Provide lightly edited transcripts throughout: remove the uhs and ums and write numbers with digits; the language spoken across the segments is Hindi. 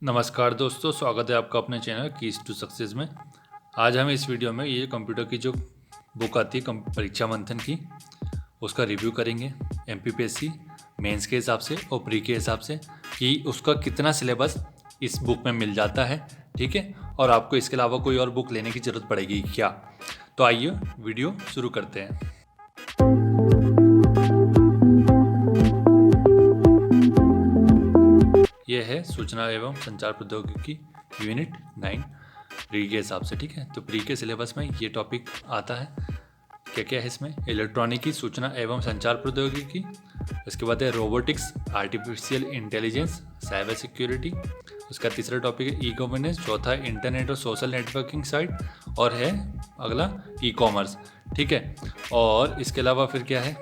नमस्कार दोस्तों, स्वागत है आपका अपने चैनल कीज टू सक्सेस में। आज हम इस वीडियो में ये कंप्यूटर की जो बुक आती है परीक्षा मंथन की, उसका रिव्यू करेंगे एमपीपीएससी मेंस के हिसाब से और प्री के हिसाब से कि उसका कितना सिलेबस इस बुक में मिल जाता है। ठीक है, और आपको इसके अलावा कोई और बुक लेने की ज़रूरत पड़ेगी क्या। तो आइए वीडियो शुरू करते हैं। यह है सूचना एवं संचार प्रौद्योगिकी यूनिट 9 प्री के हिसाब से। ठीक है, तो प्री के सिलेबस में ये टॉपिक आता है। क्या क्या है इसमें? इलेक्ट्रॉनिकी, सूचना एवं संचार प्रौद्योगिकी, इसके बाद है robotics, artificial intelligence, cyber security, उसका तीसरा टॉपिक है ई गवर्नेंस, चौथा इंटरनेट और सोशल नेटवर्किंग साइट, और है अगला ई कॉमर्स। ठीक है, और इसके अलावा फिर क्या है,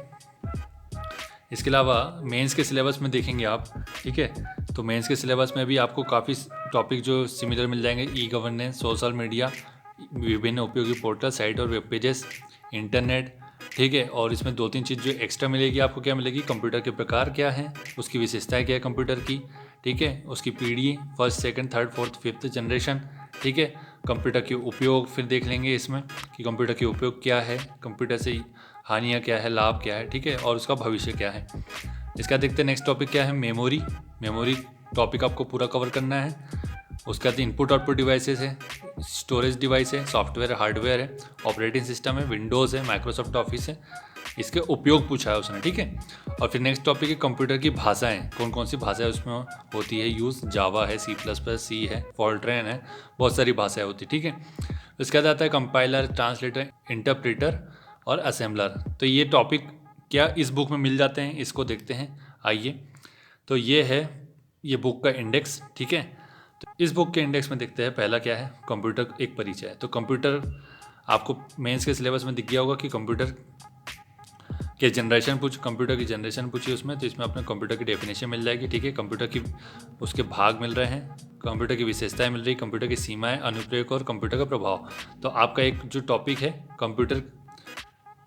इसके अलावा मेंस के सिलेबस में देखेंगे आप। ठीक है, तो मेंस के सिलेबस में भी आपको काफ़ी टॉपिक जो सिमिलर मिल जाएंगे। ई गवर्नेंस, सोशल मीडिया, विभिन्न उपयोगी पोर्टल, साइट और वेब पेजेस, इंटरनेट। ठीक है, और इसमें दो तीन चीज़ जो एक्स्ट्रा मिलेगी आपको, क्या मिलेगी, कंप्यूटर के प्रकार क्या हैं, उसकी विशेषताएं क्या है कंप्यूटर की। ठीक है, उसकी पीढ़ी, first second third fourth fifth generation. ठीक है, कंप्यूटर के उपयोग फिर देख लेंगे इसमें कि कंप्यूटर के उपयोग क्या है, कंप्यूटर से हानियाँ क्या है, लाभ क्या है। ठीक है, और उसका भविष्य क्या है। इसका देखते हैं नेक्स्ट टॉपिक क्या है, मेमोरी। मेमोरी टॉपिक आपको पूरा कवर करना है। उसके बाद इनपुट आउटपुट डिवाइसेस है, स्टोरेज डिवाइस है, सॉफ्टवेयर हार्डवेयर है, ऑपरेटिंग सिस्टम है, विंडोज़ है, माइक्रोसॉफ्ट ऑफिस है, इसके उपयोग पूछा है उसने। ठीक है, और फिर नेक्स्ट टॉपिक है कंप्यूटर की भाषाएं, कौन कौन सी भाषाएं उसमें होती है यूज़, जावा है, C++, सी है, फॉर्ट्रेन है, बहुत सारी भाषाएं होती है। ठीक है, उसके बाद आता है कंपाइलर, ट्रांसलेटर, इंटरप्रेटर और असेंबलर। तो ये टॉपिक क्या इस बुक में मिल जाते हैं, इसको देखते हैं। आइए, तो ये है ये बुक का इंडेक्स। ठीक है, तो इस बुक के इंडेक्स में देखते हैं पहला क्या है, कंप्यूटर एक परिचय है। तो कंप्यूटर आपको मेंस के सिलेबस में दिख गया होगा कि कंप्यूटर के कंप्यूटर की जनरेशन पूछी उसमें, तो इसमें अपने कंप्यूटर की डेफिनेशन मिल जाएगी। ठीक है, कंप्यूटर की उसके भाग मिल रहे हैं, कंप्यूटर की विशेषताएं मिल रही, कंप्यूटर की सीमाएं, अनुप्रयोग और कंप्यूटर का प्रभाव। तो आपका एक जो टॉपिक है कंप्यूटर,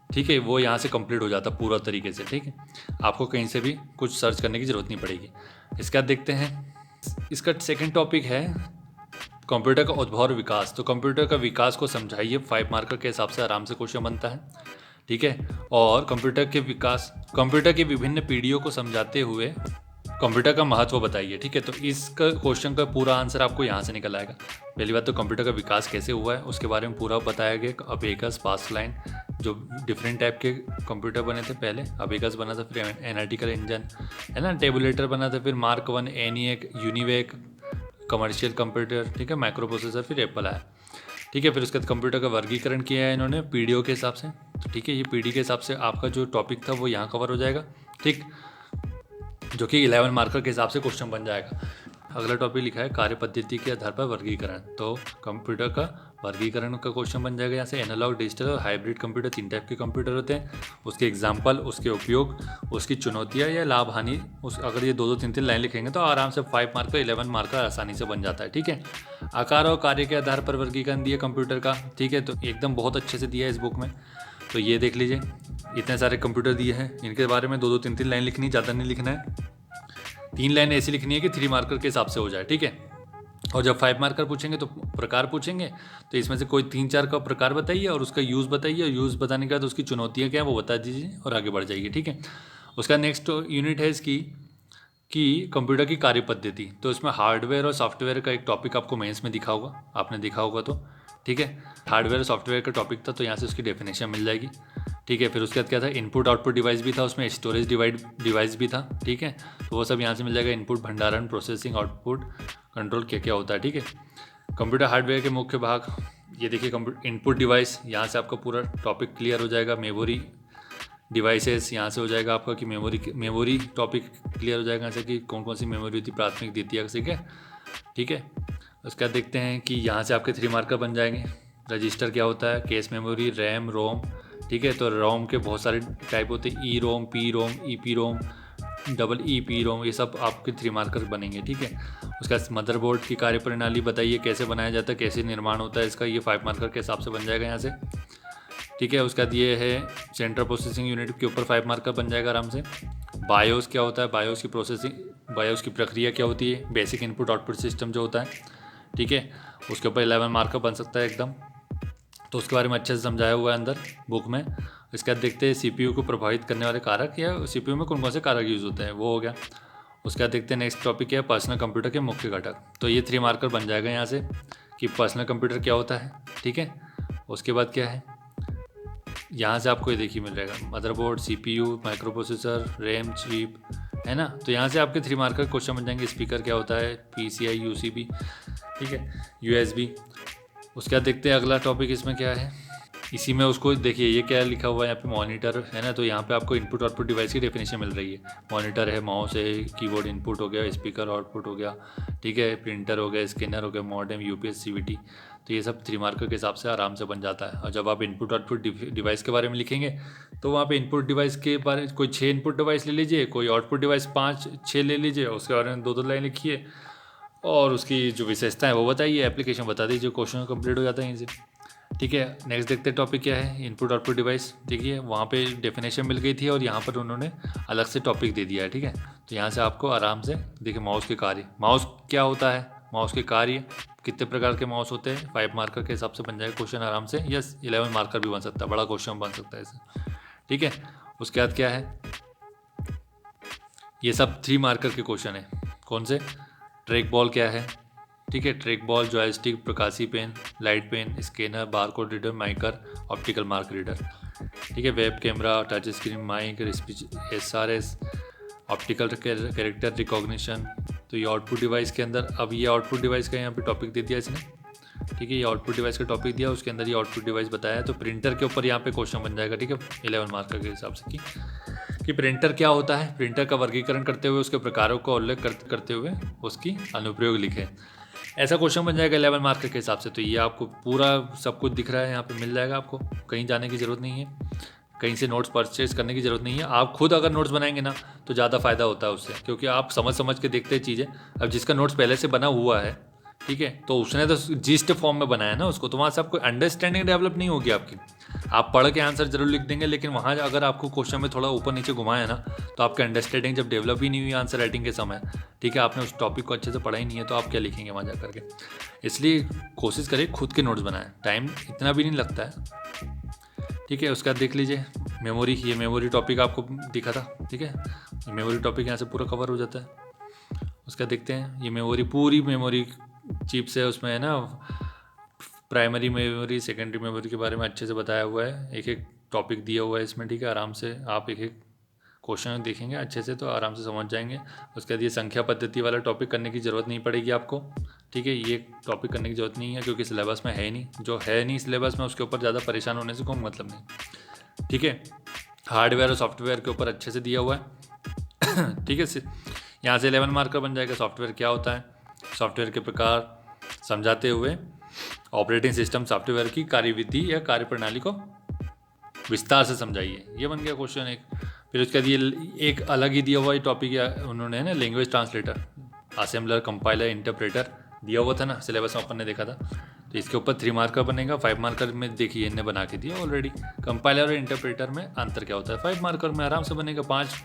ठीक है, वो यहाँ से कंप्लीट हो जाता पूरा तरीके से। ठीक है, आपको कहीं से भी कुछ सर्च करने की ज़रूरत नहीं पड़ेगी। इसके बाद देखते हैं, इसका सेकंड टॉपिक है कंप्यूटर का उद्भव और विकास। तो कंप्यूटर का विकास को समझाइए, 5 मार्कर के हिसाब से आराम से क्वेश्चन बनता है। ठीक है, और कंप्यूटर की विभिन्न पीढ़ियों को समझाते हुए कंप्यूटर का महत्व बताइए। ठीक है, तो इसका क्वेश्चन का पूरा आंसर आपको यहाँ से निकल आएगा। पहली बात तो कंप्यूटर का विकास कैसे हुआ है उसके बारे में पूरा बताया गया। अबेकस, पासलाइन, जो डिफरेंट टाइप के कंप्यूटर बने थे पहले, अबेकस बना था, फिर एनालिटिकल इंजन है ना, टेबुलेटर बना था, फिर mark 1, ENIAC, UNIVAC, commercial computer, ठीक है, माइक्रो प्रोसेसर, फिर एप्पल आया। ठीक है, फिर उसके बाद कंप्यूटर का वर्गीकरण किया है इन्होंने पीढ़ियों के हिसाब से। तो ठीक है, ये पीढ़ी के हिसाब से आपका जो टॉपिक था वो यहाँ कवर हो जाएगा। ठीक, जो कि 11 मार्कर के हिसाब से क्वेश्चन बन जाएगा। अगला टॉपिक लिखा है कार्य पद्धति के आधार पर वर्गीकरण। तो कंप्यूटर का वर्गीकरण का क्वेश्चन बन जाएगा यहाँ से। एनालॉग, डिजिटल और हाइब्रिड कंप्यूटर, 3 टाइप के कंप्यूटर होते हैं, उसके एग्जाम्पल, उसके उपयोग, उसकी चुनौतियाँ या लाभ हानि। अगर ये 2-2, 3-3 लाइन लिखेंगे तो आराम से 5 मार्कर 11 मार्कर आसानी से बन जाता है। ठीक है, आकार और कार्य के आधार पर वर्गीकरण दिया कंप्यूटर का। ठीक है, तो एकदम बहुत अच्छे से दिया है इस बुक में। तो ये देख लीजिए, इतने सारे कंप्यूटर दिए हैं, इनके बारे में 2-2, 3-3 लाइन लिखनी, ज़्यादा नहीं लिखना है। 3 लाइन ऐसी लिखनी है कि 3 मार्कर के हिसाब से हो जाए। ठीक है, और जब 5 मार्कर पूछेंगे तो प्रकार पूछेंगे, तो इसमें से कोई 3-4 का प्रकार बताइए और उसका यूज़ बताइए, और यूज़ बताने के बाद उसकी चुनौतियाँ क्या है वो बता दीजिए और आगे बढ़ जाइए। ठीक है, उसका नेक्स्ट यूनिट है इसकी कि कंप्यूटर की कार्य पद्धति। तो इसमें हार्डवेयर और सॉफ्टवेयर का एक टॉपिक आपको मेंस में दिखा होगा, आपने देखा होगा तो। ठीक है, हार्डवेयर और सॉफ्टवेयर का टॉपिक था, तो यहाँ से उसकी डेफिनेशन मिल जाएगी। ठीक है, फिर उसके बाद क्या था, इनपुट आउटपुट डिवाइस भी था, उसमें स्टोरेज डिवाइस भी था। ठीक है, तो वो सब यहाँ से मिल जाएगा। इनपुट, भंडारण, प्रोसेसिंग, आउटपुट कंट्रोल क्या क्या होता है। ठीक है, कंप्यूटर हार्डवेयर के मुख्य भाग ये देखिए, इनपुट डिवाइस, यहाँ से आपका पूरा टॉपिक क्लियर हो जाएगा। मेमोरी डिवाइसेस, यहाँ से हो जाएगा आपका कि मेमोरी टॉपिक क्लियर हो जाएगा यहाँ से कि कौन कौन सी मेमोरी होती है, प्राथमिक, द्वितीयक। ठीक है, ठीक है, उसके बाद देखते हैं कि यहाँ से आपके 3 मार्कर बन जाएंगे। रजिस्टर क्या होता है, केस मेमोरी, रैम, रोम। ठीक है, तो रोम के बहुत सारे टाइप होते हैं, E ROM, P ROM, E P ROM, double E P ROM, ये सब आपके 3 मार्कर बनेंगे। ठीक है, उसका मदरबोर्ड की कार्यप्रणाली बताइए, कैसे बनाया जाता है, कैसे निर्माण होता है इसका, ये 5 मार्कर के हिसाब से बन जाएगा यहाँ से। ठीक है, उसके बाद ये है सेंट्रल प्रोसेसिंग यूनिट के ऊपर 5 मार्कर बन जाएगा आराम से। बायोस क्या होता है, बायोस की प्रोसेसिंग भाई उसकी प्रक्रिया क्या होती है, बेसिक इनपुट आउटपुट सिस्टम जो होता है, ठीक है, उसके ऊपर 11 मार्क का बन सकता है एकदम। तो उसके बारे में अच्छे से समझाया हुआ है अंदर बुक में। इसके बाद देखते हैं सीपीयू को प्रभावित करने वाले कारक या सीपीयू में कौन कौन से कारक यूज़ होते हैं, वो हो गया। उसके बाद देखते हैं नेक्स्ट टॉपिक क्या है, पर्सनल कंप्यूटर के मुख्य घटक। तो ये 3 मार्कर बन जाएगा यहाँ से कि पर्सनल कंप्यूटर क्या होता है, ठीक है। उसके बाद क्या है, यहाँ से आपको ये देखिए मिल जाएगा motherboard, CPU, micro processor, RAM, chip, है ना। तो यहाँ से आपके 3 मार्कर क्वेश्चन बन जाएंगे। स्पीकर क्या होता है, पीसीआई, यूसीबी, ठीक है, यूएसबी। उसके बाद देखते हैं अगला टॉपिक इसमें क्या है। इसी में उसको देखिए ये क्या लिखा हुआ है यहाँ पे, मॉनिटर है ना। तो यहाँ पे आपको इनपुट आउटपुट डिवाइस की डेफिनेशन मिल रही है। मॉनिटर है, माउस है, कीबोर्ड इनपुट हो गया, स्पीकर आउटपुट हो गया, ठीक है, प्रिंटर हो गया, स्कैनर हो गया, मॉडेम, यूपीएस, सीवीटी। तो ये सब 3 मार्कर के हिसाब से आराम से बन जाता है। और जब आप इनपुट आउटपुट डिवाइस के बारे में लिखेंगे तो वहाँ पे इनपुट डिवाइस के बारे कोई 6 इनपुट डिवाइस ले लीजिए, कोई आउटपुट डिवाइस 5-6 ले लीजिए, उसके बारे में 2-2 लाइन लिखिए और उसकी जो विशेषता है वो बताइए, एप्लीकेशन बता दीजिए, क्वेश्चन कंप्लीट हो जाता है यहीं से, ठीक है। नेक्स्ट देखते हैं टॉपिक क्या है, इनपुट आउटपुट डिवाइस। देखिए वहाँ पे डेफिनेशन मिल गई थी और यहाँ पर उन्होंने अलग से टॉपिक दे दिया है, ठीक है। तो यहाँ से आपको आराम से देखिए माउस के कार्य, माउस क्या होता है, माउस के कार्य, कितने प्रकार के माउस होते हैं, 5 मार्कर के हिसाब से बन जाएगा क्वेश्चन आराम से, या 11 मार्कर भी बन सकता है, बड़ा क्वेश्चन बन सकता है इसे, ठीक है। उसके बाद क्या है, ये सब 3 मार्कर के क्वेश्चन है। कौन से, ट्रैक बॉल क्या है, ठीक है, ट्रैक बॉल, जॉयस्टिक, प्रकाशी pen, light pen, scanner, barcode reader, MICR, optical mark reader, ठीक है, web camera, touch screen, mic, SRS, optical character recognition. तो ये आउटपुट डिवाइस के अंदर, अब ये आउटपुट डिवाइस का यहाँ पे टॉपिक दे दिया इसने, ठीक है, ये आउटपुट डिवाइस का टॉपिक दिया, उसके अंदर ये आउटपुट डिवाइस बताया है। तो प्रिंटर के ऊपर यहाँ पे क्वेश्चन बन जाएगा, ठीक है, 11 मार्कर के हिसाब से कि प्रिंटर क्या होता है, प्रिंटर का वर्गीकरण करते हुए उसके प्रकारों का उल्लेख करते हुए उसकी अनुप्रयोग लिखे। ऐसा क्वेश्चन बन जाएगा 11 मार्कर के हिसाब से। तो ये आपको पूरा सब कुछ दिख रहा है यहाँ पे, मिल जाएगा आपको, कहीं जाने की ज़रूरत नहीं है, कहीं से नोट्स परचेज करने की ज़रूरत नहीं है। आप खुद अगर नोट्स बनाएंगे ना तो ज़्यादा फ़ायदा होता है उससे, क्योंकि आप समझ के देखते हैं चीज़ें। अब जिसका नोट्स पहले से बना हुआ है, ठीक है, तो उसने तो जिस्ट फॉर्म में बनाया ना उसको, तो वहाँ से आपको अंडरस्टैंडिंग डेवलप नहीं होगी आपकी। आप पढ़ के आंसर जरूर लिख देंगे, लेकिन वहाँ अगर आपको क्वेश्चन में थोड़ा ऊपर नीचे घुमाया ना, तो आपकी अंडरस्टैंडिंग जब डेवलप ही नहीं हुई आंसर राइटिंग के समय, ठीक है, आपने उस टॉपिक को अच्छे से पढ़ा ही नहीं है, तो आप क्या लिखेंगे वहाँ जा करके। इसलिए कोशिश करें खुद के नोट्स बनाएं, टाइम इतना भी नहीं लगता है, ठीक है। उसके बाद देख लीजिए मेमोरी, ये मेमोरी टॉपिक आपको दिखा था, ठीक है, मेमोरी टॉपिक यहाँ से पूरा कवर हो जाता है। उसके बाद देखते हैं ये मेमोरी, पूरी मेमोरी चिप्स है उसमें, है ना, प्राइमरी मेमोरी, सेकेंडरी मेमोरी के बारे में अच्छे से बताया हुआ है, एक एक टॉपिक दिया हुआ है इसमें, ठीक है। आराम से आप एक एक क्वेश्चन देखेंगे अच्छे से तो आराम से समझ जाएंगे। उसके बाद ये संख्या पद्धति वाला टॉपिक करने की ज़रूरत नहीं पड़ेगी आपको, ठीक है, ये टॉपिक करने की ज़रूरत नहीं है क्योंकि सिलेबस में है नहीं, जो है नहीं सिलेबस में उसके ऊपर ज़्यादा परेशान होने से कोई मतलब नहीं, ठीक है। हार्डवेयर और सॉफ्टवेयर के ऊपर अच्छे से दिया हुआ है, ठीक है। यहाँ से 11 मार्कर बन जाएगा। सॉफ्टवेयर क्या होता है, सॉफ्टवेयर के प्रकार समझाते हुए ऑपरेटिंग सिस्टम सॉफ्टवेयर की कार्यविधि या कार्यप्रणाली को विस्तार से समझाइए, ये बन गया क्वेश्चन एक। फिर उसके बाद ये एक अलग ही दिया हुआ ये टॉपिक या उन्होंने ना language translator, assembler, compiler, interpreter दिया हुआ था ना सिलेबस में, अपन ने देखा था। तो इसके ऊपर 3 मार्कर बनेगा। 5 मार्कर में देखिए इन्हें बना के दिया ऑलरेडी, कंपाइलर और इंटरप्रेटर में अंतर क्या होता है, 5 मार्कर में आराम से बनेगा। 5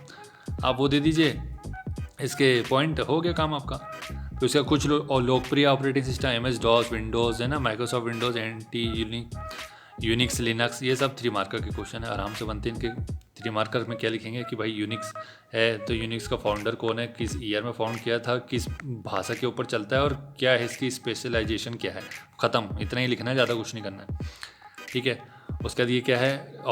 आप वो दे दीजिए, इसके पॉइंट हो गया काम आपका। तो इसका कुछ लोकप्रिय operating system MS DOS, Windows है ना, Microsoft Windows, NT, Unix, Linux, ये सब 3 मार्कर के क्वेश्चन है, आराम से बनते हैं इनके। 3 मार्कर में क्या लिखेंगे कि भाई यूनिक्स है तो यूनिक्स का फाउंडर कौन है, किस ईयर में फाउंड किया था, किस भाषा के ऊपर चलता है और क्या है इसकी स्पेशलाइजेशन क्या है, ख़त्म, इतना ही लिखना है, ज़्यादा कुछ नहीं करना है, ठीक है। उसके बाद ये क्या है,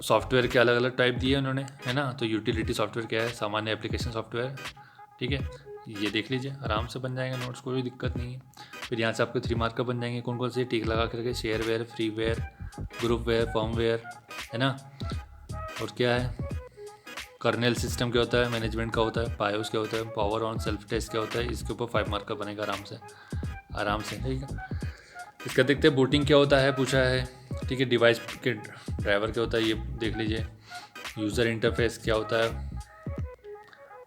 सॉफ्टवेयर के अलग अलग टाइप दिए उन्होंने, है ना। तो यूटिलिटी सॉफ्टवेयर क्या है, सामान्य एप्लीकेशन सॉफ्टवेयर, ठीक है, ये देख लीजिए, आराम से बन जाएंगे नोट्स, कोई दिक्कत नहीं है। फिर यहाँ से आपके 3 मार्कर बन जाएंगे, कौन कौन से, टिक लगा करके, शेयरवेयर, फ्रीवेयर, ग्रुपवेयर, फर्मवेयर, है ना। और क्या है, कर्नेल सिस्टम क्या होता है, मैनेजमेंट का होता है, बायोस क्या होता है, पावर ऑन, सेल्फ टेस्ट क्या होता है, इसके ऊपर 5 मार्कर बनेगा आराम से, ठीक है। इसका देखते हैं बूटिंग क्या होता है, पूछा है, ठीक है। डिवाइस के ड्राइवर क्या होता है, ये देख लीजिए। यूज़र इंटरफेस क्या होता है,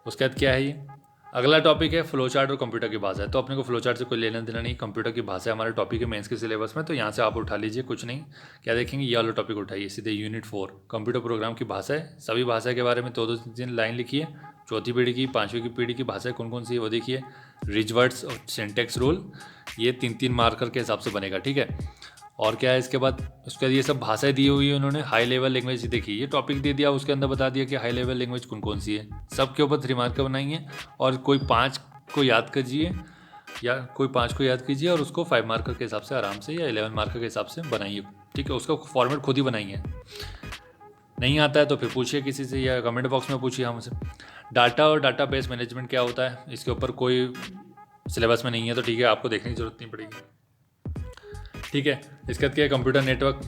उसके बाद क्या है, ये अगला टॉपिक है फ्लो चार्ट और कंप्यूटर की भाषा है। तो अपने को फ्लो चार्ट से कोई लेना देना नहीं, कंप्यूटर की भाषा हमारा टॉपिक है मेंस के सिलेबस में, तो यहाँ से आप उठा लीजिए, कुछ नहीं। क्या देखेंगे, ये वाला टॉपिक उठाइए सीधे, यूनिट 4 कंप्यूटर प्रोग्राम की भाषा है। सभी भाषा के बारे में दो तीन लाइन लिखिए। चौथी पीढ़ी की, पाँचवीं की पीढ़ी की भाषाएं कौन कौन सी है वो देखिए। रिच वर्ड्स और सिंटेक्स रूल, ये 3 मार्कर के हिसाब से बनेगा, ठीक है। और क्या है इसके बाद, उसके बाद ये सब भाषाएं दी हुई है उन्होंने। हाई लेवल लैंग्वेज देखिए, ये टॉपिक दे दिया, उसके अंदर बता दिया कि हाई लेवल लैंग्वेज कौन कौन सी है। सबके ऊपर 3 मार्कर बनाइए और कोई 5 को याद कीजिए, या कोई 5 को याद कीजिए और उसको 5 मार्कर के हिसाब से आराम से, या 11 मार्कर के हिसाब से बनाइए, ठीक है। उसका फॉर्मेट खुद ही बनाइए। नहीं आता है तो फिर पूछिए किसी से, या कमेंट बॉक्स में पूछिए हमसे। डाटा और डाटा बेस मैनेजमेंट क्या होता है, इसके ऊपर कोई सिलेबस में नहीं है, तो ठीक है, आपको देखने की जरूरत नहीं पड़ेगी, ठीक है। इसके बाद क्या है, कंप्यूटर नेटवर्क,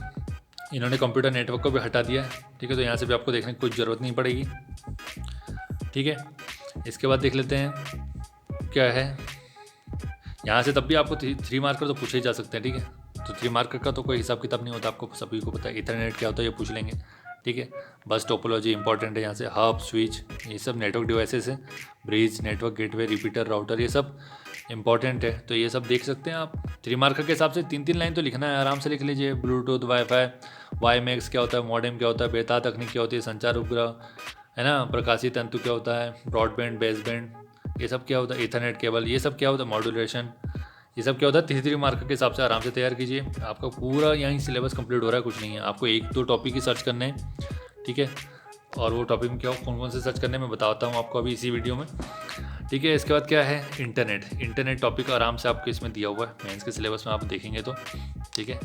इन्होंने कंप्यूटर नेटवर्क को भी हटा दिया है, ठीक है। तो यहाँ से भी आपको देखने की कुछ ज़रूरत नहीं पड़ेगी, ठीक है। इसके बाद देख लेते हैं क्या है, यहाँ से तब भी आपको 3 मार्कर तो पूछे ही जा सकते हैं, ठीक है। तो 3 मार्कर का तो कोई हिसाब किताब नहीं होता, आपको सभी को पता है। इथरनेट क्या होता है ये पूछ लेंगे, ठीक है। बस टोपोलॉजी इंपॉर्टेंट है यहाँ से। हब, स्विच, ये सब नेटवर्क डिवाइसेस हैं। Bridge, network gateway, repeater, router, ये सब इंपॉर्टेंट है, तो ये सब देख सकते हैं आप। 3 मार्कर के हिसाब से 3 लाइन तो लिखना है, आराम से लिख लीजिए। ब्लूटूथ, वाईफाई, वाईमैक्स क्या होता है, मॉडेम क्या होता है, बेतार तकनीक क्या होती है, संचार उपग्रह है ना, प्रकाशीय तंतु क्या होता है, ब्रॉडबैंड, बेसबैंड, ये सब क्या होता है, इथरनेट केबल, ये सब क्या होता है, मॉड्यूलेशन, ये सब क्या होता है। 3 मार्कर के हिसाब से आराम से तैयार कीजिए। आपका पूरा यहीं सिलेबस कंप्लीट हो रहा है, कुछ नहीं है। आपको 1-2 टॉपिक ही सर्च करने हैं, ठीक है। और वो टॉपिक में क्या कौन कौन से सर्च करने मैं बताता हूँ आपको अभी इसी वीडियो में, ठीक है। इसके बाद क्या है, इंटरनेट टॉपिक आराम से आपको इसमें दिया हुआ है मेंस के सिलेबस में, आप देखेंगे तो, ठीक है।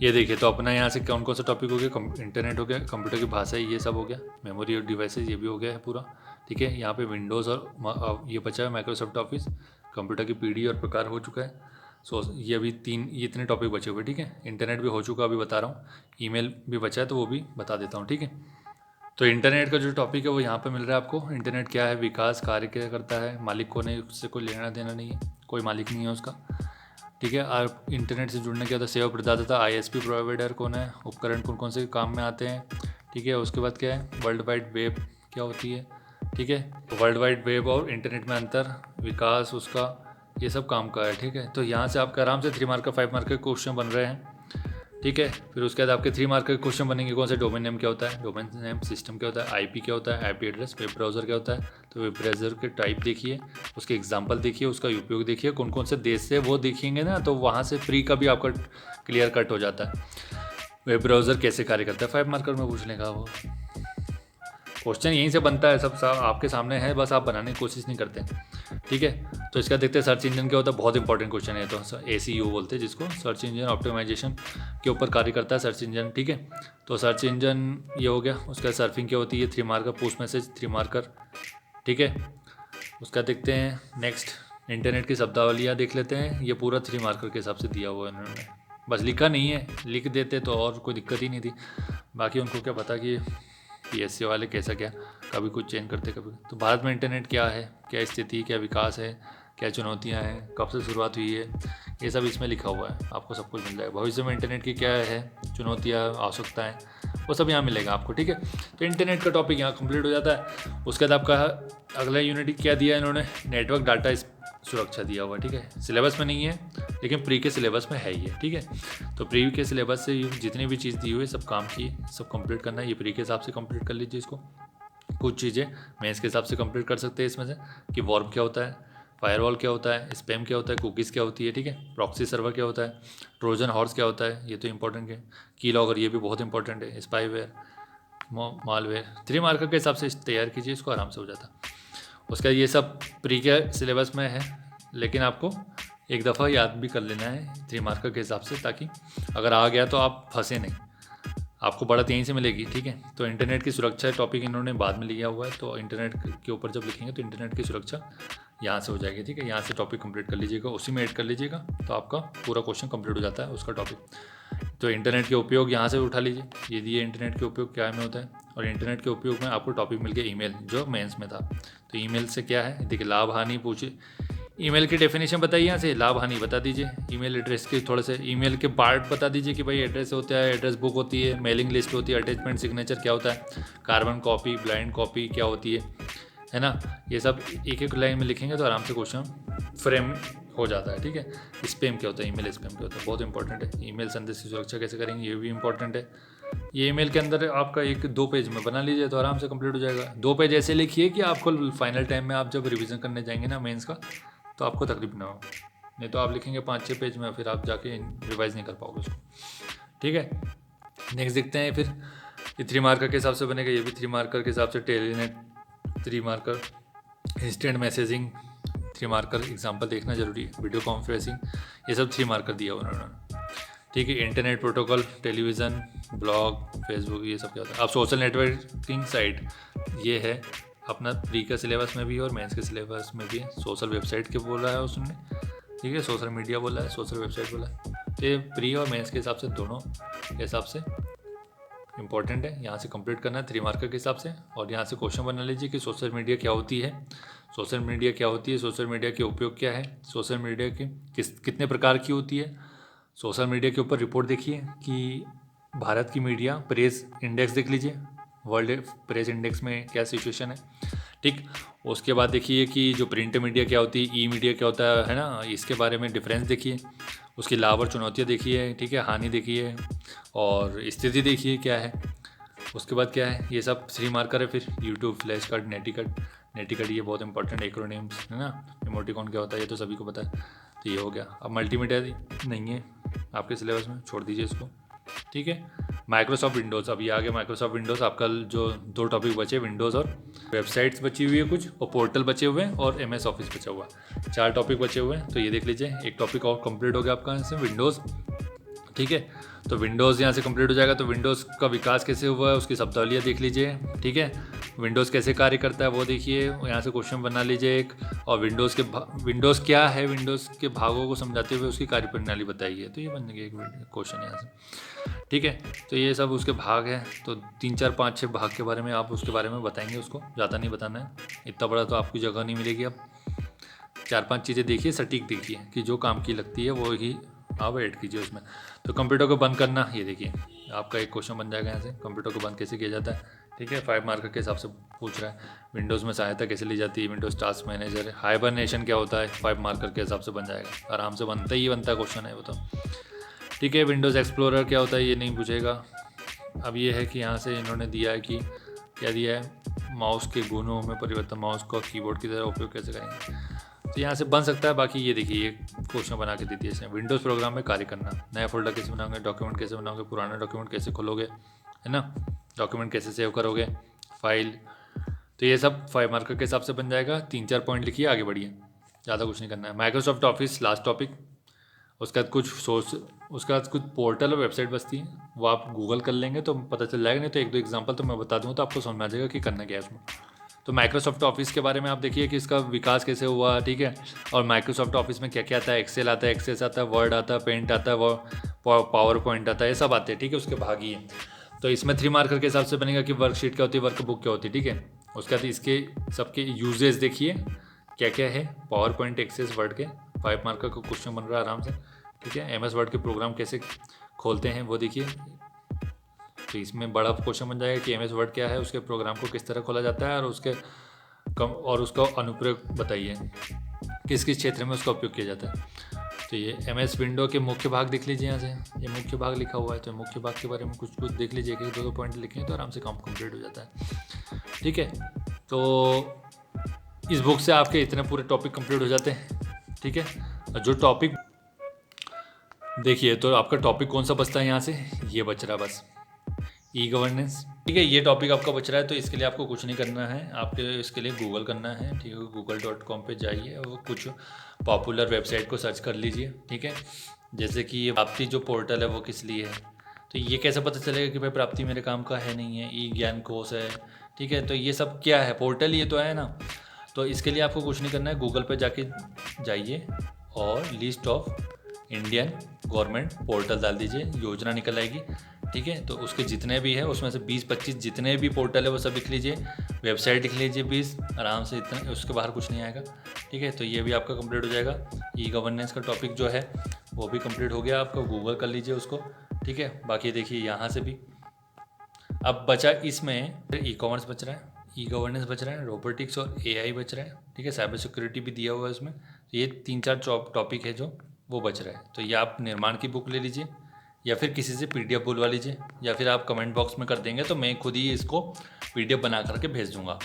ये देखिए, तो अपना यहाँ से कौन कौन सा टॉपिक हो गया, इंटरनेट हो गया, कंप्यूटर की भाषा ये सब हो गया, मेमोरी और डिवाइसेस ये भी हो गया है पूरा, ठीक है। यहाँ पे विंडोज़ और ये बचा है माइक्रोसॉफ्ट ऑफिस, कंप्यूटर की पीढ़ी और प्रकार हो चुका है। सो ये अभी ये इतने टॉपिक बचे हुए, ठीक है। इंटरनेट भी हो चुका, अभी बता रहा हूँ। ईमेल भी बचा है तो वो भी बता देता हूँ, ठीक है। तो इंटरनेट का जो टॉपिक है वो यहाँ पे मिल रहा है आपको। इंटरनेट क्या है, विकास, कार्य क्या करता है, मालिक कौन है, उससे कोई लेना देना नहीं है, कोई मालिक नहीं है उसका, ठीक है। और इंटरनेट से जुड़ने के बाद सेवा प्रदाता, आईएसपी प्रोवाइडर कौन है, उपकरण कौन कौन से काम में आते हैं, ठीक है। उसके बाद क्या है, वर्ल्ड वाइड वेब क्या होती है, ठीक है। वर्ल्ड वाइड वेब और इंटरनेट में अंतर, विकास उसका, ये सब काम का है, ठीक है। तो यहाँ से आपके आराम से 3 मार्कर 5 मार्कर के क्वेश्चन बन रहे हैं, ठीक है। फिर उसके बाद आपके 3 मार्कर के क्वेश्चन बनेंगे, कौन से, डोमेन नेम क्या होता है, डोमेन नेम सिस्टम क्या होता है, आईपी क्या होता है, आईपी एड्रेस, वेब ब्राउज़र क्या होता है। तो वेब ब्राउज़र के टाइप देखिए, उसके एग्जांपल देखिए, उसका उपयोग देखिए, कौन कौन से देश से वो देखेंगे ना, तो वहाँ से प्री का भी आपका क्लियर कट हो जाता है। वेब ब्राउज़र कैसे कार्य करता है, 5 मार्कर में पूछ लेगा वो। क्वेश्चन यहीं से बनता है, सब आपके सामने है, बस आप बनाने की कोशिश नहीं करते, ठीक है। तो इसका देखते हैं सर्च इंजन क्या होता है, बहुत इंपॉर्टेंट क्वेश्चन है। तो ACU बोलते हैं जिसको, सर्च इंजन ऑप्टिमाइजेशन के ऊपर कार्य करता है सर्च इंजन, ठीक है। तो सर्च इंजन ये हो गया। उसका सर्फिंग क्या होती है, 3 मार्कर, पोस्ट मैसेज 3 मार्कर, ठीक है। उसका देखते हैं नेक्स्ट, इंटरनेट की शब्दावलियाँ देख लेते हैं। ये पूरा 3 मार्कर के हिसाब से दिया हुआ है उन्होंने, बस लिखा नहीं है, लिख देते तो और कोई दिक्कत ही नहीं थी। बाकी उनको क्या पता कि PSC वाले कैसा क्या कभी कुछ चेंज करते कभी। तो भारत में इंटरनेट क्या है, क्या स्थिति, क्या विकास है, क्या चुनौतियां हैं, कब से शुरुआत हुई है, ये सब इसमें लिखा हुआ है, आपको सब कुछ मिल जाएगा। भविष्य में इंटरनेट की क्या है, चुनौतियां, आवश्यकताएं, वो सब यहाँ मिलेगा आपको, ठीक है। तो इंटरनेट का टॉपिक यहाँ कंप्लीट हो जाता है। उसके बाद आपका अगला यूनिट क्या दिया इन्होंने, नेटवर्क डाटा सुरक्षा दिया हुआ, ठीक है। सिलेबस में नहीं है लेकिन प्री के सिलेबस में है ये, ठीक है। तो प्री के सिलेबस से जितनी भी चीज़ दी हुई है सब काम की, सब कंप्लीट करना है। ये प्री के हिसाब से कंप्लीट कर लीजिए इसको। कुछ चीज़ें मेंस के हिसाब से कंप्लीट कर सकते हैं इसमें से, कि वॉर्म क्या होता है, फायरवॉल क्या होता है, स्पैम क्या होता है, कुकीज़ क्या होती है, ठीक है। प्रॉक्सी सर्वर क्या होता है, ट्रोजन हॉर्स क्या होता है, ये तो इंपॉर्टेंट है। की लॉगर ये भी बहुत इंपॉर्टेंट है। स्पाईवेयर, मालवेयर, 3 मार्कर के हिसाब से तैयार कीजिए, इसको आराम से हो जाता। उसका ये सब प्री के सिलेबस में है, लेकिन आपको एक दफ़ा याद भी कर लेना है 3 मार्कर के हिसाब से, ताकि अगर आ गया तो आप फंसे नहीं, आपको बढ़त यहीं से मिलेगी, ठीक है। तो इंटरनेट की सुरक्षा टॉपिक इन्होंने बाद में लिया हुआ है, तो इंटरनेट के ऊपर जब लिखेंगे तो इंटरनेट की सुरक्षा यहाँ से हो जाएगी, ठीक है। यहाँ से टॉपिक कंप्लीट कर लीजिएगा, उसी में ऐड कर लीजिएगा, तो आपका पूरा क्वेश्चन कंप्लीट हो जाता है उसका टॉपिक। तो इंटरनेट के उपयोग यहाँ से उठा लीजिए, ये दिए इंटरनेट के उपयोग क्या में होता है। और इंटरनेट के उपयोग में आपको टॉपिक मिल गया ईमेल, जो मेंस में था। तो ईमेल से क्या है, देखिए लाभ हानि पूछे, ईमेल की डेफिनेशन बताइए, यहाँ से लाभ हानि बता दीजिए। ईमेल एड्रेस के थोड़े से ईमेल के पार्ट बता दीजिए कि भाई एड्रेस होता है, एड्रेस बुक होती है, मेलिंग लिस्ट होती है, अटैचमेंट सिग्नेचर क्या होता है, कार्बन कॉपी, ब्लाइंड कॉपी क्या होती है है ना। ये सब एक एक लाइन में लिखेंगे तो आराम से क्वेश्चन फ्रेम हो जाता है, ठीक है। स्पैम क्या होता है, ईमेल स्पैम क्या होता है, बहुत इंपॉर्टेंट है। ईमेल संदेश की सुरक्षा कैसे करेंगे, ये भी इंपॉर्टेंट है। ये ईमेल के अंदर आपका 1-2 पेज में बना लीजिए तो आराम से कंप्लीट हो जाएगा। 2 पेज ऐसे लिखिए कि आपको फाइनल टाइम में आप जब रिवीजन करने जाएंगे ना मेंस का, तो आपको तकलीफ ना हो। नहीं तो आप लिखेंगे 5-6 पेज में, फिर आप जाके रिवाइज नहीं कर पाओगे उसको, ठीक है। नेक्स्ट देखते हैं फिर, ये 3 मार्कर के हिसाब से बनेगा, ये भी 3 मार्कर के हिसाब से। टेलीनेट 3 marker, instant messaging 3 marker, example देखना जरूरी है। वीडियो कॉन्फ्रेंसिंग, ये सब 3 मार्कर दिया हुआ उन्होंने, ठीक है। Internet protocol, television, blog, Facebook, ये सब क्या होता है। अब सोशल नेटवर्किंग साइट, ये है अपना प्री का सिलेबस में भी और मेंस के सिलेबस में भी। सोशल वेबसाइट के बोला है उसने, ठीक है। सोशल मीडिया बोला है, सोशल वेबसाइट बोला है। तो ये प्री और मेंस के हिसाब से, दोनों के हिसाब से इंपॉर्टेंट है। यहाँ से कंप्लीट करना है 3 मार्कर के हिसाब से। और यहाँ से क्वेश्चन बना लीजिए कि सोशल मीडिया क्या होती है, सोशल मीडिया क्या होती है, सोशल मीडिया के उपयोग क्या है, सोशल मीडिया के कितने प्रकार की होती है। सोशल मीडिया के ऊपर रिपोर्ट देखिए कि भारत की मीडिया प्रेस इंडेक्स देख लीजिए, वर्ल्ड प्रेस इंडेक्स में क्या सिचुएशन है, ठीक। उसके बाद देखिए कि जो प्रिंट मीडिया क्या होती है, ई मीडिया क्या होता है ना, इसके बारे में डिफरेंस देखिए। उसकी लाभ और चुनौतियाँ देखिए, ठीक है। हानि देखिए और स्थिति देखिए क्या है। उसके बाद क्या है, ये सब 3 मार्कर है। फिर यूट्यूब, फ्लैश कार्ड, नेटिकट ये बहुत इंपॉर्टेंट एक्रोनिम्स है ना। इमोटिकॉन क्या होता है ये तो सभी को पता है, तो ये हो गया। अब मल्टीमीडिया नहीं है आपके सिलेबस में, छोड़ दीजिए इसको, ठीक है। माइक्रोसॉफ्ट विंडोज़, अभी आ गया माइक्रोसॉफ्ट विंडोज़। आपका जो 2 टॉपिक बचे, विंडोज़ और वेबसाइट्स बची हुई है कुछ, और पोर्टल बचे हुए हैं, और MS ऑफिस बचा हुआ है। 4 टॉपिक बचे हुए हैं, तो ये देख लीजिए। एक टॉपिक और कंप्लीट हो गया आपका यहाँ से, विंडोज़, ठीक है। तो विंडोज़ यहाँ से कंप्लीट हो जाएगा। तो विंडोज़ का विकास कैसे हुआ है उसकी शब्दावलियाँ देख लीजिए, ठीक है। विंडोज़ कैसे कार्य करता है वो देखिए, यहाँ से क्वेश्चन बना लीजिए एक। और विंडोज़ क्या है, विंडोज़ के भागों को समझाते हुए उसकी कार्यप्रणाली बताइए, तो ये बन गया एक क्वेश्चन यहाँ से, ठीक है। तो ये सब उसके भाग हैं। तो 3, 4, 5, 6 भाग के बारे में आप उसके बारे में बताएंगे, उसको ज़्यादा नहीं बताना है, इतना बड़ा तो आपकी जगह नहीं मिलेगी। अब 4-5 चीज़ें देखिए, सटीक देखिए कि जो काम की लगती है वो ही आप ऐड कीजिए उसमें। तो कंप्यूटर को बंद करना, ये देखिए आपका एक क्वेश्चन बन जाएगा यहाँ से, कंप्यूटर को बंद कैसे किया जाता है, ठीक है। 5 मार्कर के हिसाब से पूछ रहा है। विंडोज़ में सहायता कैसे ली जाती है, विंडोज़ टास्क मैनेजर। हाइबरनेशन क्या होता है, 5 मार्कर के हिसाब से बन जाएगा, आराम से बनता ही बनता क्वेश्चन है वो तो, ठीक है। विंडोज़ एक्सप्लोरर क्या होता है ये नहीं पूछेगा। अब ये है कि यहाँ से इन्होंने दिया है कि क्या दिया है, माउस के गुणों में परिवर्तन, माउस का कीबोर्ड की तरह उपयोग कैसे करेंगे, तो यहाँ से बन सकता है। बाकी ये देखिए ये क्वेश्चन बना के दी थी इसने, विंडोज़ प्रोग्राम में कार्य करना, नया फोल्डर कैसे बनाओगे, डॉक्यूमेंट कैसे बनाओगे, पुराना डॉक्यूमेंट कैसे खोलोगे, है ना, डॉक्यूमेंट कैसे सेव करोगे, फाइल। तो ये सब 5 मार्कर के हिसाब से बन जाएगा। 3-4 पॉइंट लिखिए, आगे बढ़िए, ज़्यादा कुछ नहीं करना है। माइक्रोसॉफ्ट ऑफिस लास्ट टॉपिक, उसके बाद कुछ सोर्स, उसके बाद कुछ पोर्टल और वेबसाइट बचती है, वो आप गूगल कर लेंगे तो पता चल जाएगा। नहीं तो 1-2 एग्जांपल तो मैं बता दूँगा तो आपको समझ में आ जाएगा कि करना क्या है उसमें। तो माइक्रोसॉफ्ट ऑफिस के बारे में आप देखिए कि इसका विकास कैसे हुआ, ठीक है। और माइक्रोसॉफ्ट ऑफिस में क्या क्या आता है, एक्सेल आता है, एक्सेस आता है, वर्ड आता है, पेंट आता है, पावर पॉइंट आता है, ये सब आते हैं, ठीक है। उसके भाग ही है। तो इसमें 3 मार्कर के हिसाब से बनेगा कि वर्कशीट क्या होती है, वर्कबुक क्या होती है, ठीक है। उसके बाद इसके सबके यूजेस देखिए क्या क्या है, पावर पॉइंट, एक्सेस, वर्ड के 5 मार्कर का क्वेश्चन बन रहा है आराम से, ठीक है। MS वर्ड के प्रोग्राम कैसे खोलते हैं वो देखिए। तो इसमें बड़ा क्वेश्चन बन जाएगा कि MS वर्ड क्या है, उसके प्रोग्राम को किस तरह खोला जाता है, और उसका अनुप्रयोग बताइए, किस किस क्षेत्र में उसका उपयोग किया जाता है। तो ये MS विंडो के मुख्य भाग देख लीजिए, यहाँ से ये मुख्य भाग लिखा हुआ है, तो मुख्य भाग के बारे में कुछ कुछ देख लीजिए, कि 2-2 पॉइंट लिखें तो आराम से काम कंप्लीट हो जाता है, ठीक है। तो इस बुक से आपके इतने पूरे टॉपिक कंप्लीट हो जाते हैं, ठीक है। जो टॉपिक देखिए, तो आपका टॉपिक कौन सा बचता है यहाँ से, ये बच रहा बस ई गवर्नेंस, ठीक है। ये टॉपिक आपका बच रहा है। तो इसके लिए आपको कुछ नहीं करना है, आपके इसके लिए गूगल करना है, ठीक है। google.com पे जाइए और कुछ पॉपुलर वेबसाइट को सर्च कर लीजिए, ठीक है। जैसे कि ये प्राप्ति जो पोर्टल है वो किस लिए है, तो ये कैसे पता चलेगा कि भाई प्राप्ति मेरे काम का है नहीं है, ई ज्ञान कोश है, ठीक है। तो ये सब क्या है, पोर्टल ये तो है ना। तो इसके लिए आपको कुछ नहीं करना है, गूगल पर जाके जाइए और list of Indian government portal डाल दीजिए, योजना निकल आएगी, ठीक है। तो उसके जितने भी है उसमें से 20-25 जितने भी पोर्टल है वो सब लिख लीजिए, वेबसाइट लिख लीजिए 20, आराम से, इतना, उसके बाहर कुछ नहीं आएगा, ठीक है। तो ये भी आपका कंप्लीट हो जाएगा। ई गवर्नेंस का टॉपिक जो है वो भी कंप्लीट हो गया आपका, गूगल कर लीजिए उसको, ठीक है। बाकी देखिए यहाँ से भी अब बचा इसमें ई कॉमर्स बच रहा है। ई गवर्नेंस बच रहा है, रोबोटिक्स और एआई बच रहा है, ठीक है। साइबर सिक्योरिटी भी दिया हुआ है उसमें। तो ये 3-4 टॉपिक है जो वो बच रहा है। तो ये आप निर्माण की बुक ले लीजिए या फिर किसी से पीडीएफ बुलवा लीजिए, या फिर आप कमेंट बॉक्स में कर देंगे तो मैं खुद ही इसको पीडीएफ बना करके भेज दूंगा,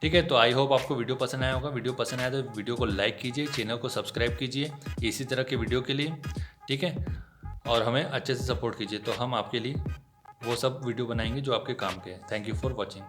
ठीक है। तो आई होप आपको वीडियो पसंद आया होगा। वीडियो पसंद आया तो वीडियो को लाइक कीजिए, चैनल को सब्सक्राइब कीजिए इसी तरह के वीडियो के लिए, ठीक है। और हमें अच्छे से सपोर्ट कीजिए, तो हम आपके लिए वो सब वीडियो बनाएंगे जो आपके काम के हैं। Thank you for watching.